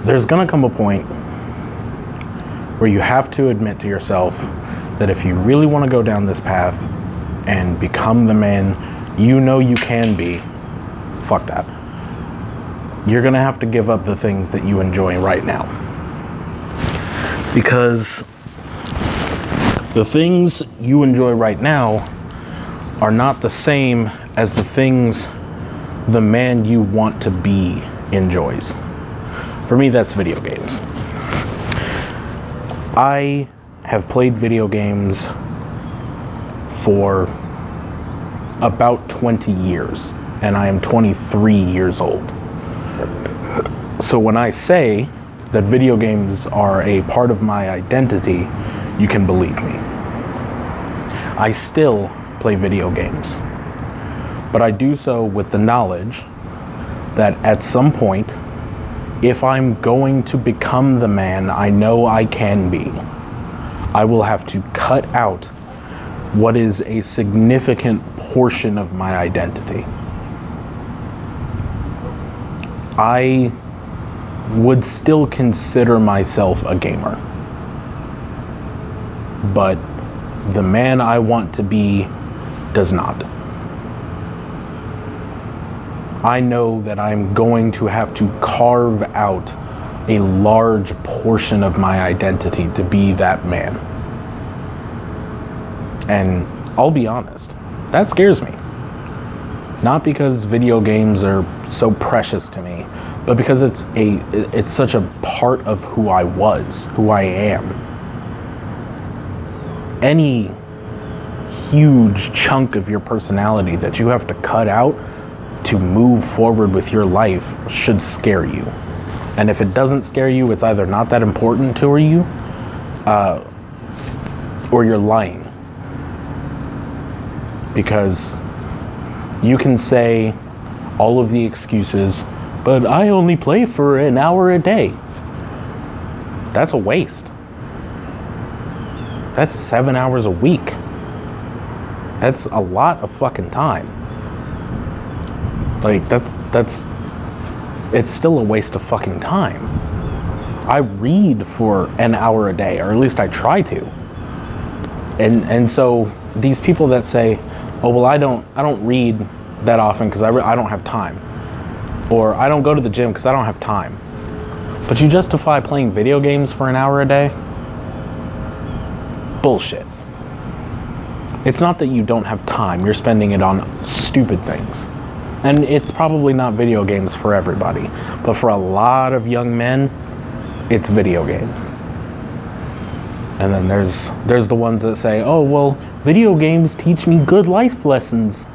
there's gonna come a point where you have to admit to yourself that if you really want to go down this path and become the man you know you can be, fuck that. You're gonna have to give up the things that you enjoy right now. Because the things you enjoy right now are not the same as the things the man you want to be enjoys. For me, that's video games. I have played video games for about 20 years, and I am 23 years old. So when I say that video games are a part of my identity, you can believe me. I still play video games, but I do so with the knowledge that at some point, if I'm going to become the man I know I can be, I will have to cut out what is a significant portion of my identity. I would still consider myself a gamer, but the man I want to be does not. I know that I'm going to have to carve out a large portion of my identity to be that man. And I'll be honest, that scares me. Not because video games are so precious to me, but because it's such a part of who I was, who I am. Any huge chunk of your personality that you have to cut out to move forward with your life should scare you. And if it doesn't scare you, it's either not that important to you, or you're lying. Because you can say all of the excuses, but I only play for an hour a day. That's a waste. That's 7 hours a week. That's a lot of fucking time. Like, it's still a waste of fucking time. I read for an hour a day, or at least I try to. And so these people that say, oh, well, I don't read that often because I don't have time. Or I don't go to the gym because I don't have time. But you justify playing video games for an hour a day? Bullshit. It's not that you don't have time, you're spending it on stupid things. And it's probably not video games for everybody, but for a lot of young men, it's video games. And then there's the ones that say, oh, well, video games teach me good life lessons.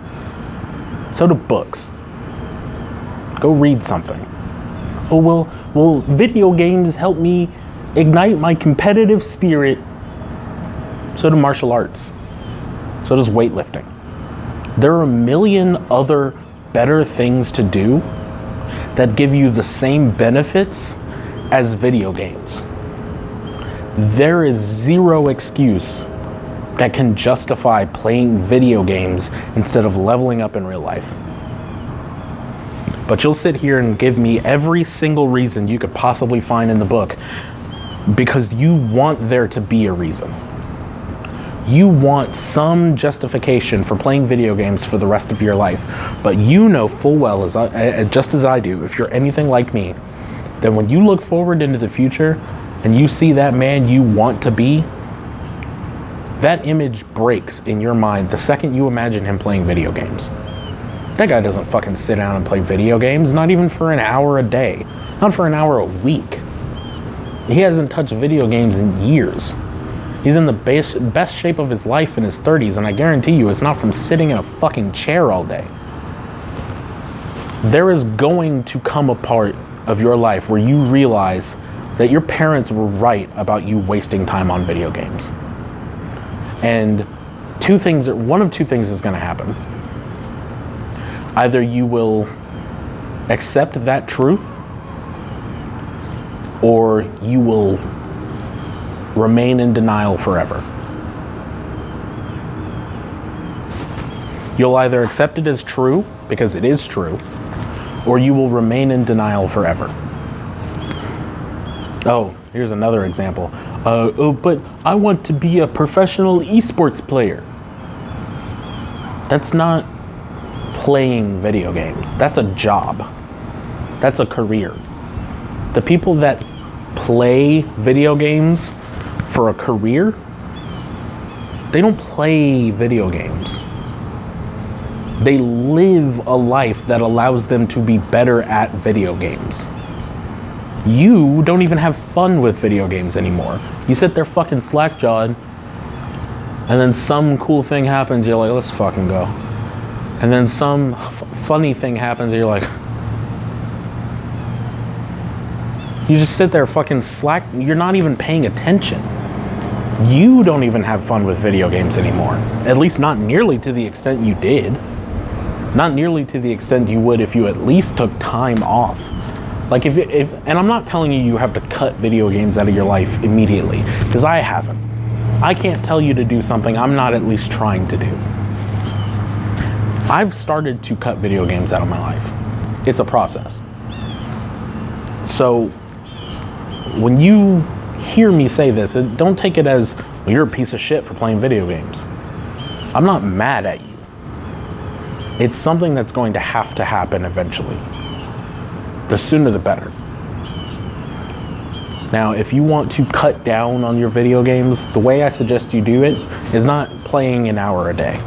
So do books. Go read something. Oh, well, video games help me ignite my competitive spirit. So do martial arts. So does weightlifting. There are a million other better things to do that give you the same benefits as video games. There is zero excuse that can justify playing video games instead of leveling up in real life. But you'll sit here and give me every single reason you could possibly find in the book because you want there to be a reason. You want some justification for playing video games for the rest of your life, but you know full well, just as I do, if you're anything like me, that when you look forward into the future and you see that man you want to be, that image breaks in your mind the second you imagine him playing video games. That guy doesn't fucking sit down and play video games, not even for an hour a day, not for an hour a week. He hasn't touched video games in years. He's in the best shape of his life in his 30s, and I guarantee you it's not from sitting in a fucking chair all day. There is going to come a part of your life where you realize that your parents were right about you wasting time on video games. And one of two things is going to happen. Either you will accept that truth, or you will remain in denial forever. You'll either accept it as true, because it is true, or you will remain in denial forever. Oh, here's another example. Oh, but I want to be a professional esports player. That's not playing video games. That's a job. That's a career. The people that play video games for a career, they don't play video games. They live a life that allows them to be better at video games. You don't even have fun with video games anymore. You sit there fucking slack-jawed, and then some cool thing happens, you're like, let's fucking go. And then some funny thing happens, and you're like, you just sit there fucking slack, you're not even paying attention. You don't even have fun with video games anymore. At least not nearly to the extent you did. Not nearly to the extent you would if you at least took time off. Like if and I'm not telling you have to cut video games out of your life immediately, because I haven't. I can't tell you to do something I'm not at least trying to do. I've started to cut video games out of my life. It's a process. So when you hear me say this, don't take it as, well, you're a piece of shit for playing video games. I'm not mad at you. It's something that's going to have to happen eventually. The sooner the better. Now, if you want to cut down on your video games, the way I suggest you do it is not playing an hour a day,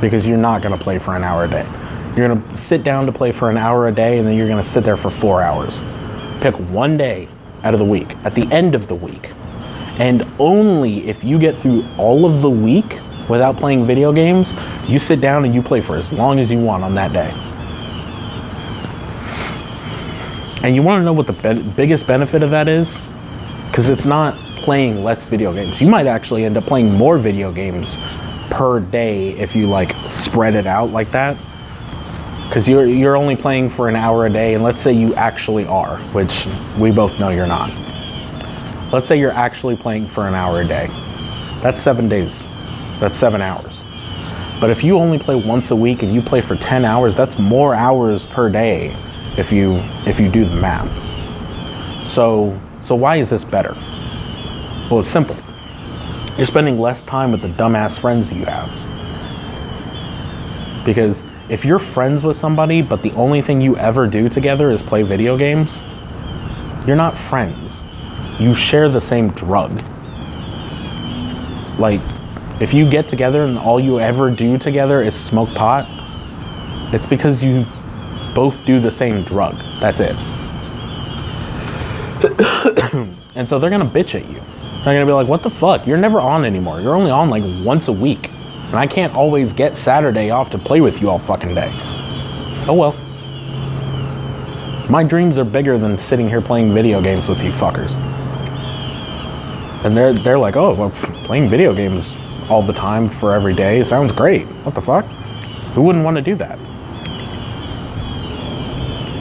because you're not going to play for an hour a day. You're going to sit down to play for an hour a day, and then you're going to sit there for 4 hours. Pick one day out of the week, at the end of the week. And only if you get through all of the week without playing video games, you sit down and you play for as long as you want on that day. And you want to know what the biggest benefit of that is? Because it's not playing less video games. You might actually end up playing more video games per day if you like spread it out like that. Because you're only playing for an hour a day, and let's say you actually are, which we both know you're not. Let's say you're actually playing for an hour a day. That's 7 days. That's 7 hours. But if you only play once a week and you play for 10 hours, that's more hours per day if you do the math. So why is this better? Well, it's simple. You're spending less time with the dumbass friends that you have. Because if you're friends with somebody, but the only thing you ever do together is play video games, you're not friends. You share the same drug. Like, if you get together and all you ever do together is smoke pot, it's because you both do the same drug. That's it. And so they're gonna bitch at you. They're gonna be like, what the fuck? You're never on anymore. You're only on like once a week. And I can't always get Saturday off to play with you all fucking day. Oh well. My dreams are bigger than sitting here playing video games with you fuckers. And they're like, oh, well, playing video games all the time for every day sounds great. What the fuck? Who wouldn't want to do that?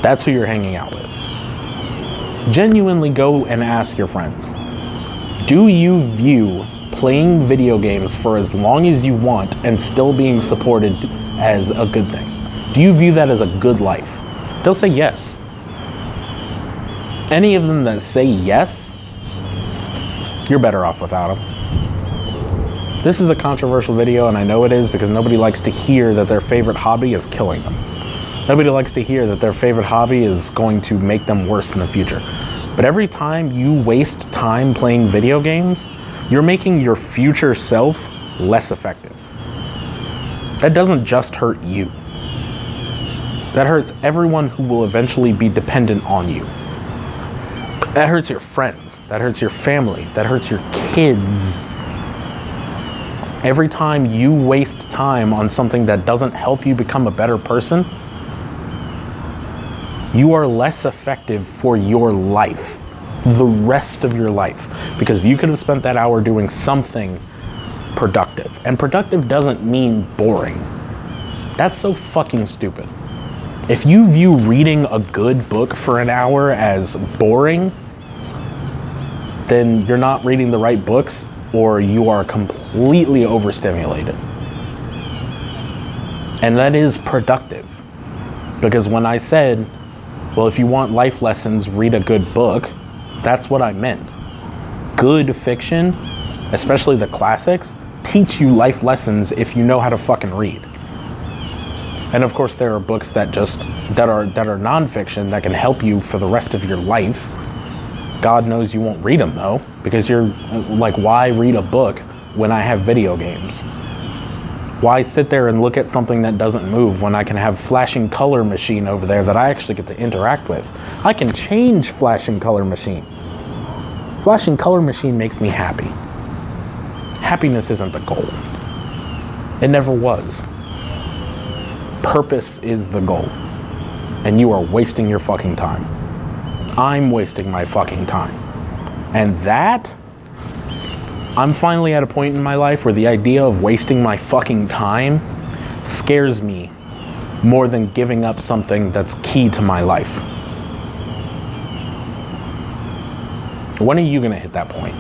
That's who you're hanging out with. Genuinely go and ask your friends. Do you view playing video games for as long as you want and still being supported as a good thing? Do you view that as a good life? They'll say yes. Any of them that say yes, you're better off without them. This is a controversial video, and I know it is, because nobody likes to hear that their favorite hobby is killing them. Nobody likes to hear that their favorite hobby is going to make them worse in the future. But every time you waste time playing video games, you're making your future self less effective. That doesn't just hurt you. That hurts everyone who will eventually be dependent on you. That hurts your friends. That hurts your family. That hurts your kids. Every time you waste time on something that doesn't help you become a better person, you are less effective for your life, the rest of your life, because you could have spent that hour doing something productive. And productive doesn't mean boring. That's so fucking stupid. If you view reading a good book for an hour as boring, then you're not reading the right books, or you are completely overstimulated. And that is productive. Because when I said, well, if you want life lessons, read a good book, That's what I meant. Good fiction, especially the classics, teach you life lessons if you know how to fucking read. And of course there are books that are nonfiction that can help you for the rest of your life. God knows you won't read them though, because you're like, why read a book when I have video games? Why sit there and look at something that doesn't move when I can have flashing color machine over there that I actually get to interact with? I can change flashing color machine. Flashing color machine makes me happy. Happiness isn't the goal. It never was. Purpose is the goal. And you are wasting your fucking time. I'm wasting my fucking time. And that, I'm finally at a point in my life where the idea of wasting my fucking time scares me more than giving up something that's key to my life. When are you gonna hit that point?